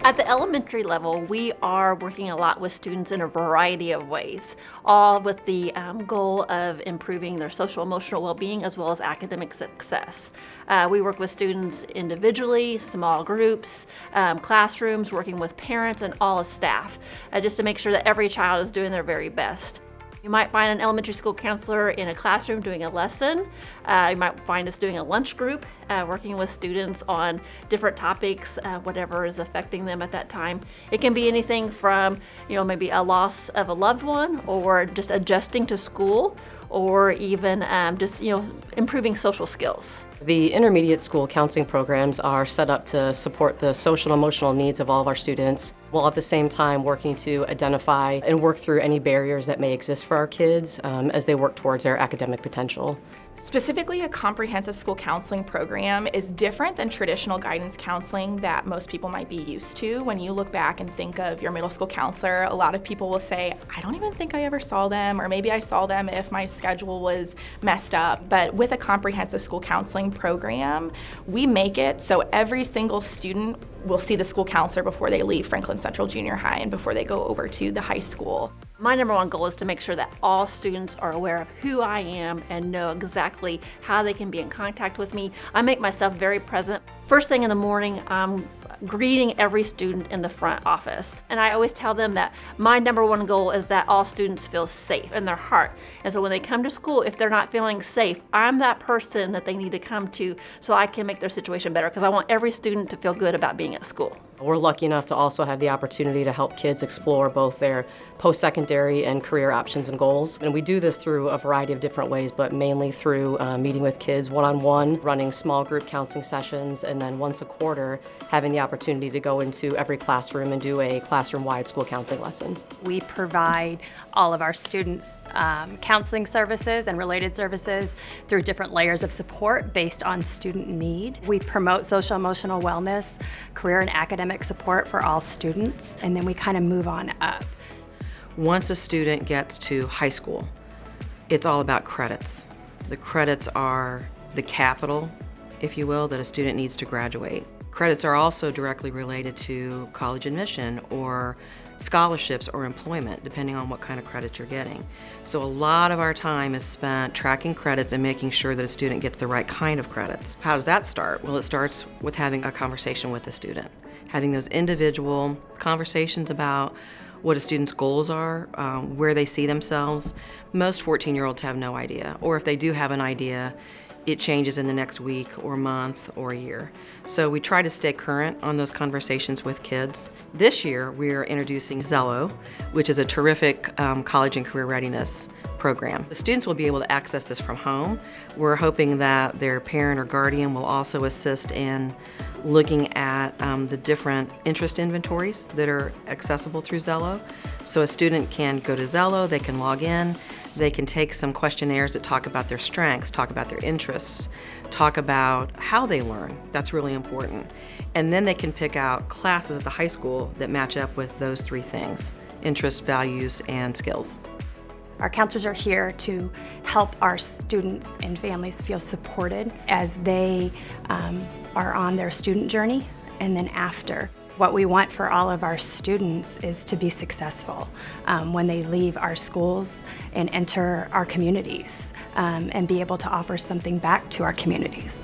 At the elementary level, we are working a lot with students in a variety of ways, all with the goal of improving their social emotional well-being as well as academic success. We work with students individually, small groups, classrooms, working with parents and all of staff, just to make sure that every child is doing their very best. You might find an elementary school counselor in a classroom doing a lesson. You might find us doing a lunch group, working with students on different topics, whatever is affecting them at that time. It can be anything from, maybe a loss of a loved one, or just adjusting to school, or even just, improving social skills. The intermediate school counseling programs are set up to support the social and emotional needs of all of our students, while at the same time working to identify and work through any barriers that may exist for our kids as they work towards their academic potential. Specifically, a comprehensive school counseling program is different than traditional guidance counseling that most people might be used to. When you look back and think of your middle school counselor, a lot of people will say, I don't even think I ever saw them, or maybe I saw them if my schedule was messed up. But with a comprehensive school counseling program, we make it so every single student will see the school counselor before they leave Franklin Central Junior High and before they go over to the high school. My number one goal is to make sure that all students are aware of who I am and know exactly how they can be in contact with me. I make myself very present. First thing in the morning, I'm greeting every student in the front office. And I always tell them that my number one goal is that all students feel safe in their heart. And so when they come to school, if they're not feeling safe, I'm that person that they need to come to so I can make their situation better, because I want every student to feel good about being at school. We're lucky enough to also have the opportunity to help kids explore both their post-secondary and career options and goals. And we do this through a variety of different ways, but mainly through meeting with kids one-on-one, running small group counseling sessions, and then once a quarter, having the opportunity to go into every classroom and do a classroom-wide school counseling lesson. We provide all of our students counseling services and related services through different layers of support based on student need. We promote social emotional wellness, career and academic support for all students, and then we kind of move on up. Once a student gets to high school, it's all about credits. The credits are the capital, if you will, that a student needs to graduate. Credits are also directly related to college admission or scholarships or employment, depending on what kind of credit you're getting. So a lot of our time is spent tracking credits and making sure that a student gets the right kind of credits. How does that start? Well, it starts with having a conversation with the student, having those individual conversations about what a student's goals are, where they see themselves. Most 14-year-olds have no idea, or if they do have an idea, it changes in the next week or month or year. So we try to stay current on those conversations with kids. This year we are introducing Zello, which is a terrific college and career readiness program. The students will be able to access this from home. We're hoping that their parent or guardian will also assist in looking at the different interest inventories that are accessible through Zello. So a student can go to Zello, they can log in, they can take some questionnaires that talk about their strengths, talk about their interests, talk about how they learn. That's really important. And then they can pick out classes at the high school that match up with those three things: interests, values, and skills. Our counselors are here to help our students and families feel supported as they are on their student journey and then after. What we want for all of our students is to be successful when they leave our schools and enter our communities and be able to offer something back to our communities.